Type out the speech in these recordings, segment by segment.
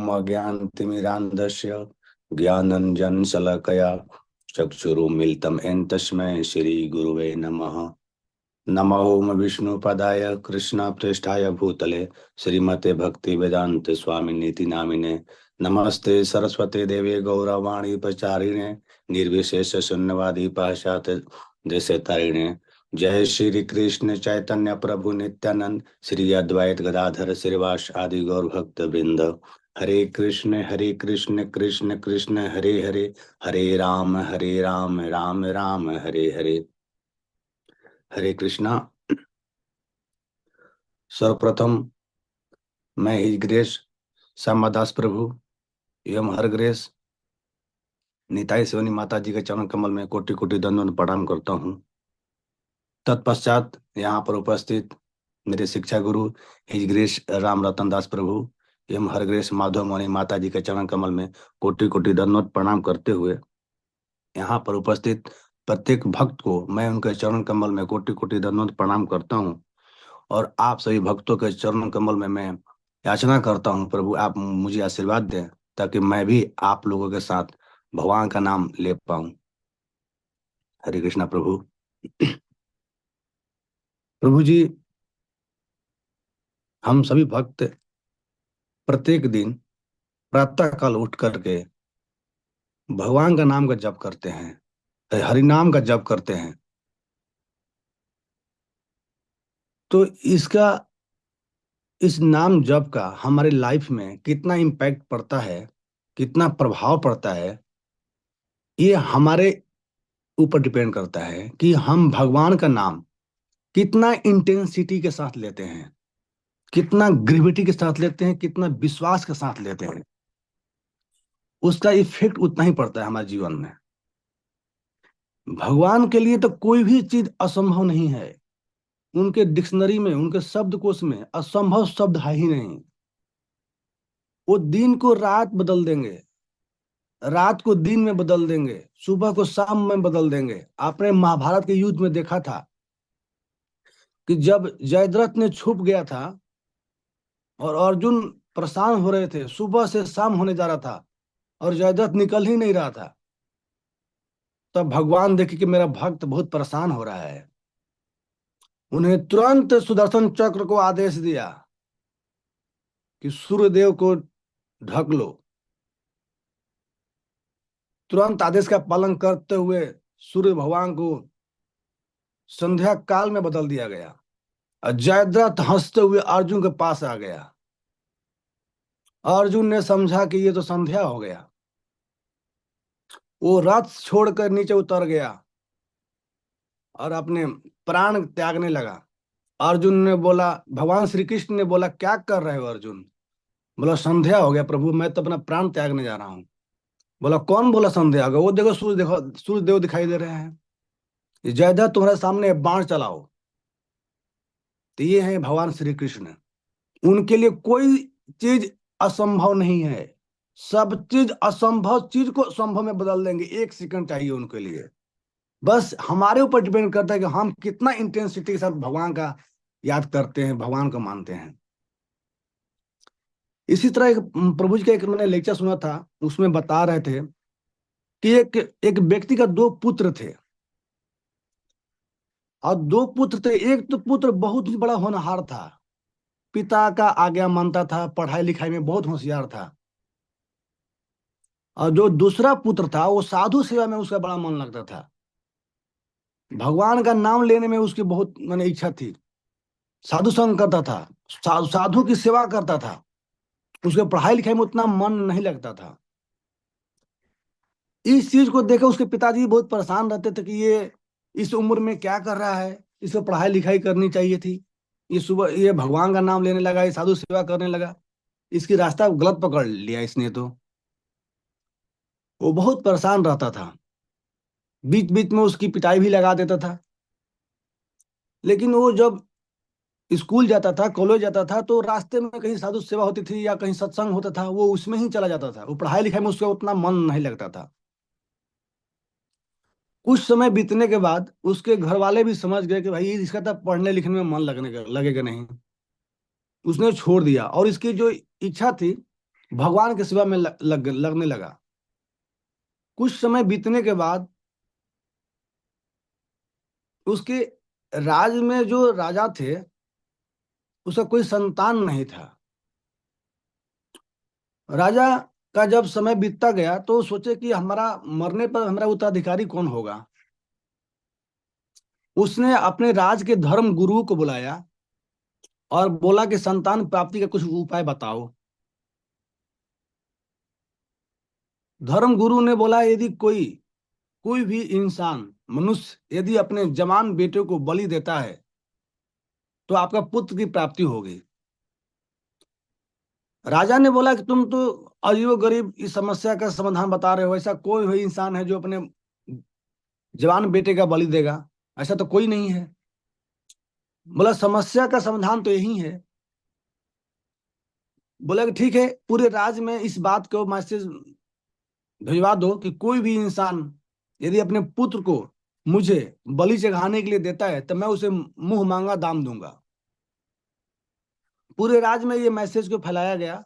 ओम अज्ञानतिमिरान्धस्य ज्ञानाञ्जनशलाकया चक्षुरुन्मीलितं येन तस्मै श्रीगुरुवे नमः। नमो ओम विष्णुपदाय कृष्णप्रेष्ठाय भूतले श्रीमते भक्तिवेदांत स्वामिनीति नामिने। नमस्ते सरस्वती देवे गौरवाणी प्रचारिणे निर्विशेष शून्यवादी पाश्चात देशतारिणे। जय श्री कृष्ण चैतन्य प्रभु नित्यानंद श्री अद्वैत गदाधर श्रीवास आदि गौर भक्त वृंद। हरे कृष्ण कृष्ण कृष्ण हरे हरे, हरे राम राम राम हरे हरे। हरे कृष्णा। सर्वप्रथम मैं हिज ग्रेस श्यामादास प्रभु एवं हर ग्रेस निताई सेवनी माता जी के चरण कमल में कोटि कोटि दंडवत प्रणाम करता हूँ। तत्पश्चात यहाँ पर उपस्थित मेरे शिक्षा गुरु हिज ग्रेस राम रतन दास प्रभु एवं हर ग्रेस माधव मणि माता जी के चरण कमल में कोटि कोटि दंडवत प्रणाम करते हुए यहाँ पर उपस्थित प्रत्येक भक्त को मैं उनके चरण कमल में कोटि कोटि दंडवत प्रणाम करता हूँ। और आप सभी भक्तों के चरण कमल में मैं याचना करता हूँ, प्रभु आप मुझे आशीर्वाद दें ताकि मैं भी आप लोगों के साथ भगवान का नाम ले पाऊं। हरे कृष्णा प्रभु। प्रभु जी, हम सभी भक्त प्रत्येक दिन प्रातः काल उठ करके भगवान का नाम का जप करते हैं, हरि नाम का जप करते हैं। तो इस नाम जप का हमारे लाइफ में कितना इम्पैक्ट पड़ता है, कितना प्रभाव पड़ता है, ये हमारे ऊपर डिपेंड करता है कि हम भगवान का नाम कितना इंटेंसिटी के साथ लेते हैं, कितना ग्रेविटी के साथ लेते हैं, कितना विश्वास के साथ लेते हैं। उसका इफेक्ट उतना ही पड़ता है हमारे जीवन में। भगवान के लिए तो कोई भी चीज असंभव नहीं है। उनके डिक्शनरी में, उनके शब्दकोश में असंभव शब्द है ही नहीं। वो दिन को रात बदल देंगे, रात को दिन में बदल देंगे, सुबह को शाम में बदल देंगे। आपने महाभारत के युद्ध में देखा था कि जब जयद्रथ ने छुप गया था और अर्जुन परेशान हो रहे थे, सुबह से शाम होने जा रहा था और जयद्रथ निकल ही नहीं रहा था, तब भगवान देखे कि मेरा भक्त बहुत परेशान हो रहा है। उन्हें तुरंत सुदर्शन चक्र को आदेश दिया कि सूर्यदेव को ढक लो। तुरंत आदेश का पालन करते हुए सूर्य भगवान को संध्या काल में बदल दिया गया और जयद्रथ हंसते हुए अर्जुन के पास आ गया। अर्जुन ने समझा कि ये तो संध्या हो गया। वो रथ छोड़कर नीचे उतर गया और अपने प्राण त्यागने लगा। अर्जुन ने बोला, भगवान श्री कृष्ण ने बोला, क्या कर रहे हो अर्जुन? बोला, संध्या हो गया प्रभु, मैं तो अपना प्राण त्यागने जा रहा हूँ। बोला, कौन बोला संध्या हो गया? वो देखो सूर्य देव दिखाई दे रहे हैं। जयद्रथ तुम्हारे सामने बाण चलाओ। तो ये है भगवान श्री कृष्ण। उनके लिए कोई चीज असंभव नहीं है। सब चीज असंभव चीज को संभव में बदल देंगे। एक सेकंड चाहिए उनके लिए। बस हमारे ऊपर डिपेंड करता है कि हम कितना इंटेंसिटी के साथ भगवान का याद करते हैं, भगवान को मानते हैं। इसी तरह एक प्रभु जी का एक मैंने लेक्चर सुना था, उसमें बता रहे थे कि एक व्यक्ति का दो पुत्र थे और दो पुत्र थे। एक तो पुत्र बहुत ही बड़ा होनहार था, पिता का आज्ञा मानता था, पढ़ाई लिखाई में बहुत होशियार था। और जो दूसरा पुत्र था वो साधु सेवा में उसका बड़ा मन लगता था। भगवान का नाम लेने में उसकी बहुत मैंने इच्छा थी। साधु संग करता था, साधु की सेवा करता था। उसके पढ़ाई लिखाई में उतना मन नहीं लगता था। इस चीज को देखकर उसके पिताजी बहुत परेशान रहते थे कि ये इस उम्र में क्या कर रहा है, इसको पढ़ाई लिखाई करनी चाहिए थी। ये भगवान का नाम लेने लगा, ये साधु सेवा करने लगा, इसकी रास्ता गलत पकड़ लिया इसने। तो वो बहुत परेशान रहता था, बीच बीच में उसकी पिटाई भी लगा देता था। लेकिन वो जब स्कूल जाता था, कॉलेज जाता था, तो रास्ते में कहीं साधु सेवा होती थी या कहीं सत्संग होता था, वो उसमें ही चला जाता था। वो पढ़ाई लिखाई में उसका उतना मन नहीं लगता था। कुछ समय बीतने के बाद उसके घर वाले भी समझ गए कि भाई इसका तो पढ़ने लिखने में मन लगेगा नहीं। उसने छोड़ दिया और इसकी जो इच्छा थी भगवान की सेवा में लगने लगा। कुछ समय बीतने के बाद उसके राज में जो राजा थे उसका कोई संतान नहीं था। राजा का जब समय बीतता गया तो सोचे कि हमारा मरने पर हमारा उत्तराधिकारी कौन होगा। उसने अपने राज के धर्म गुरु को बुलाया और बोला कि संतान प्राप्ति का कुछ उपाय बताओ। धर्म गुरु ने बोला, यदि कोई कोई भी इंसान मनुष्य यदि अपने जवान बेटे को बलि देता है तो आपका पुत्र की प्राप्ति होगी। राजा ने बोला कि तुम तो अजीबो गरीब इस समस्या का समाधान बता रहे हो। ऐसा कोई भी इंसान है जो अपने जवान बेटे का बलि देगा? ऐसा तो कोई नहीं है। बोला समस्या का समाधान तो यही है। बोला कि ठीक है, पूरे राज्य में इस बात को मैसेज भिजवा दो कि कोई भी इंसान यदि अपने पुत्र को मुझे बलि चढ़ाने के लिए देता है तो मैं उसे मुंह मांगा दाम दूंगा। पूरे राज्य में ये मैसेज को फैलाया गया।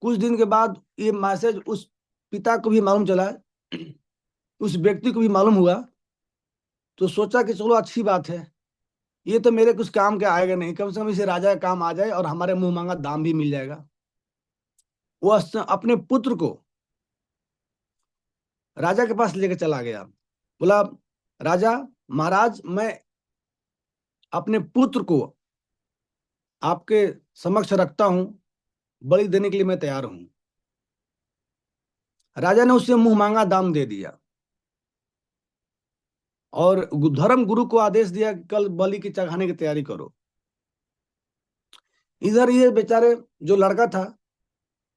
कुछ दिन के बाद ये मैसेज उस पिता को भी मालूम चला, उस व्यक्ति को भी मालूम हुआ। तो सोचा कि चलो अच्छी बात है, ये तो मेरे कुछ काम के आएगा नहीं, कम से कम इसे राजा का काम आ जाए और हमारे मुंह मांगा दाम भी मिल जाएगा। वो अपने पुत्र को राजा के पास लेकर चला गया। बोला, राजा महाराज, मैं अपने पुत्र को आपके समक्ष रखता हूं, बलि देने के लिए मैं तैयार हूं। राजा ने उससे मुंह मांगा दाम दे दिया और धर्म गुरु को आदेश दिया कि कल बलि की चढ़ाने की तैयारी करो। इधर ये बेचारे जो लड़का था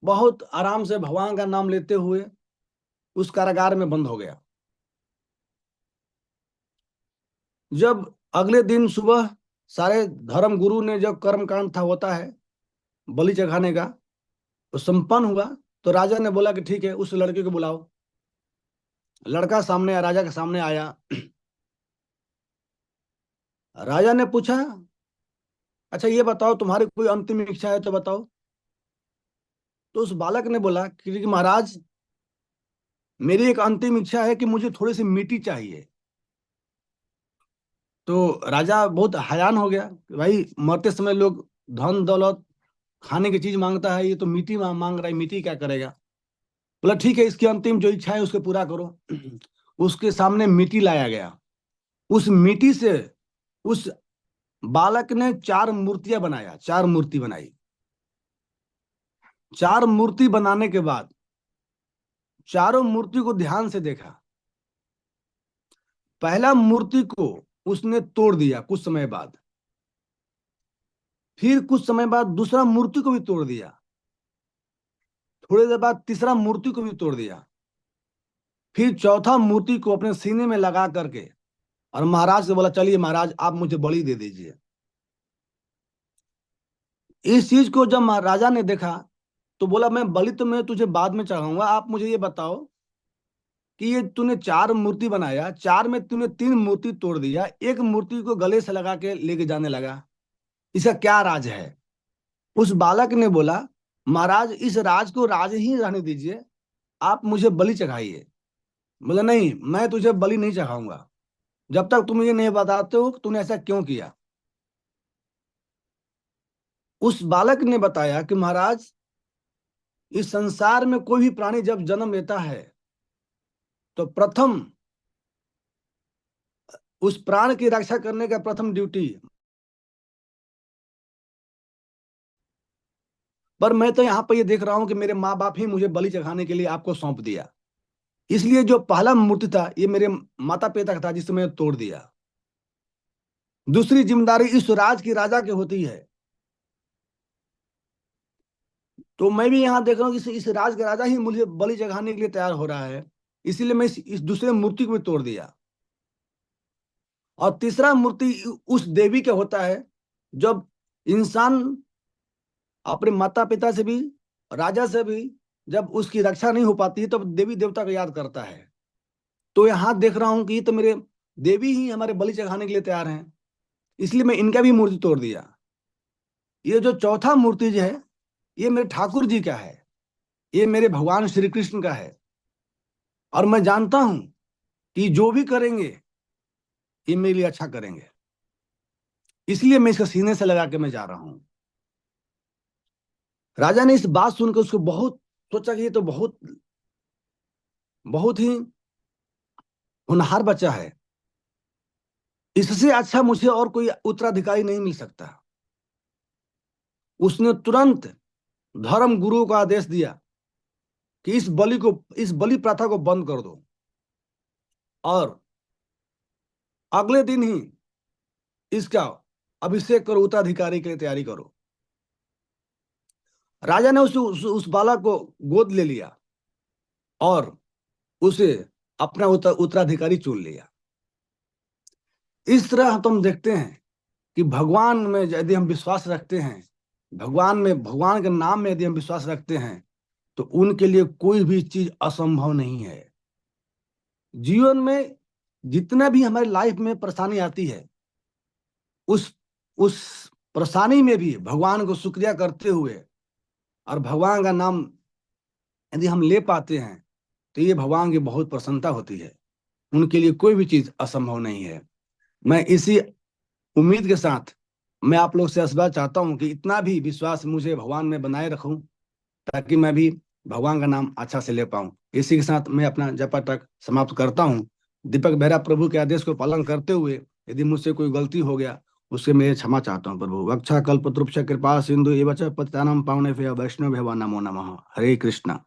बहुत आराम से भगवान का नाम लेते हुए उस कारागार में बंद हो गया। जब अगले दिन सुबह सारे धर्म गुरु ने जब कर्मकांड था होता है बलि चढ़ाने का, तो संपन्न हुआ। तो राजा ने बोला कि ठीक है, उस लड़के को बुलाओ। लड़का सामने राजा के सामने आया। राजा ने पूछा, अच्छा ये बताओ तुम्हारी कोई अंतिम इच्छा है तो बताओ। तो उस बालक ने बोला कि महाराज, मेरी एक अंतिम इच्छा है कि मुझे थोड़ी सी मिट्टी चाहिए। तो राजा बहुत हैरान हो गया कि भाई मरते समय लोग धन दौलत खाने की चीज मांगता है, ये तो मिट्टी मांग रहा है, मिट्टी क्या करेगा। बोला ठीक है, इसकी अंतिम जो इच्छा है उसको पूरा करो। उसके सामने मिट्टी लाया गया। उस मिट्टी से उस बालक ने चार मूर्तियां बनाया, चार मूर्ति बनाई। चार मूर्ति बनाने के बाद चारों मूर्ति को ध्यान से देखा। पहला मूर्ति को उसने तोड़ दिया कुछ समय बाद। फिर कुछ समय बाद दूसरा मूर्ति को भी तोड़ दिया। थोड़ी देर बाद तीसरा मूर्ति को भी तोड़ दिया। फिर चौथा मूर्ति को अपने सीने में लगा करके और महाराज से बोला, चलिए महाराज आप मुझे बलि दे दीजिए। इस चीज को जब महाराजा ने देखा तो बोला, मैं बलि तो मैं तुझे बाद में चढ़ाऊंगा, आप मुझे ये बताओ कि ये तूने चार मूर्ति बनाया, चार में तूने तीन मूर्ति तोड़ दिया, एक मूर्ति को गले से लगा के लेके जाने लगा, इसका क्या राज है? उस बालक ने बोला, महाराज इस राज को राज ही रहने दीजिए, आप मुझे बलि चढ़ाइए। बोला नहीं, मैं तुझे बलि नहीं चढ़ाऊंगा जब तक तुम ये नहीं बताते हो कि तूने ऐसा क्यों किया। उस बालक ने बताया कि महाराज, इस संसार में कोई भी प्राणी जब जन्म लेता है तो प्रथम उस प्राण की रक्षा करने का प्रथम ड्यूटी, पर मैं तो यहाँ पर ये देख रहा हूं कि मेरे माँ बाप ही मुझे बलि चढ़ाने के लिए आपको सौंप दिया। इसलिए जो पहला मूर्ति था ये मेरे माता पिता का था जिसे मैंने तोड़ दिया। दूसरी जिम्मेदारी इस राज की राजा की होती है। तो मैं भी यहाँ देख रहा हूँ कि इस राज का राजा ही मुझे बलि चढ़ाने के लिए तैयार हो रहा है, इसीलिए मैं इस दूसरे मूर्ति को भी तोड़ दिया। और तीसरा मूर्ति उस देवी का होता है जब इंसान अपने माता पिता से भी राजा से भी जब उसकी रक्षा नहीं हो पाती है तब देवी देवता को याद करता है। तो यहाँ देख रहा हूं कि ये तो मेरे देवी ही हमारे बलि चढ़ाने के लिए तैयार हैं, इसलिए मैं इनका भी मूर्ति तोड़ दिया। ये जो चौथा मूर्ति जो है ये मेरे ठाकुर जी का है, ये मेरे भगवान श्री कृष्ण का है। और मैं जानता हूं कि जो भी करेंगे ये मेरे लिए अच्छा करेंगे, इसलिए मैं इसका सीने से लगा के मैं जा रहा हूं। राजा ने इस बात सुनकर उसको बहुत सोचा कि ये तो बहुत बहुत ही होनहार बच्चा है, इससे अच्छा मुझे और कोई उत्तराधिकारी नहीं मिल सकता। उसने तुरंत धर्म गुरु को आदेश दिया कि इस बलि प्रथा को बंद कर दो, और अगले दिन ही इसका अभिषेक करो, उत्तराधिकारी के लिए तैयारी करो। राजा ने उस बालक को गोद ले लिया और उसे अपना उत्तराधिकारी चुन लिया। इस तरह हम देखते हैं कि भगवान में यदि हम विश्वास रखते हैं, भगवान के नाम में यदि हम विश्वास रखते हैं, तो उनके लिए कोई भी चीज असंभव नहीं है। जीवन में जितना भी हमारी लाइफ में परेशानी आती है, उस उस परेशानी में भी भगवान को शुक्रिया करते हुए और भगवान का नाम यदि हम ले पाते हैं, तो ये भगवान की बहुत प्रसन्नता होती है। उनके लिए कोई भी चीज असंभव नहीं है। मैं इसी उम्मीद के साथ मैं आप लोग से आशीर्वाद चाहता हूं कि इतना भी विश्वास मुझे भगवान में बनाए रखूं, ताकि मैं भी भगवान का नाम अच्छा से ले पाऊं। इसी के साथ मैं अपना जपा तक समाप्त करता हूं। दीपक बेहरा प्रभु के आदेश को पालन करते हुए यदि मुझसे कोई गलती हो गया, उसके मैं क्षमा चाहता हूं। प्रभु वक्षा कल्पतरुभ्य कृपा सिंधु एवं च पतितानां पावनेभ्यः वैष्णवेभ्यो नमो नमः। हरे कृष्णा।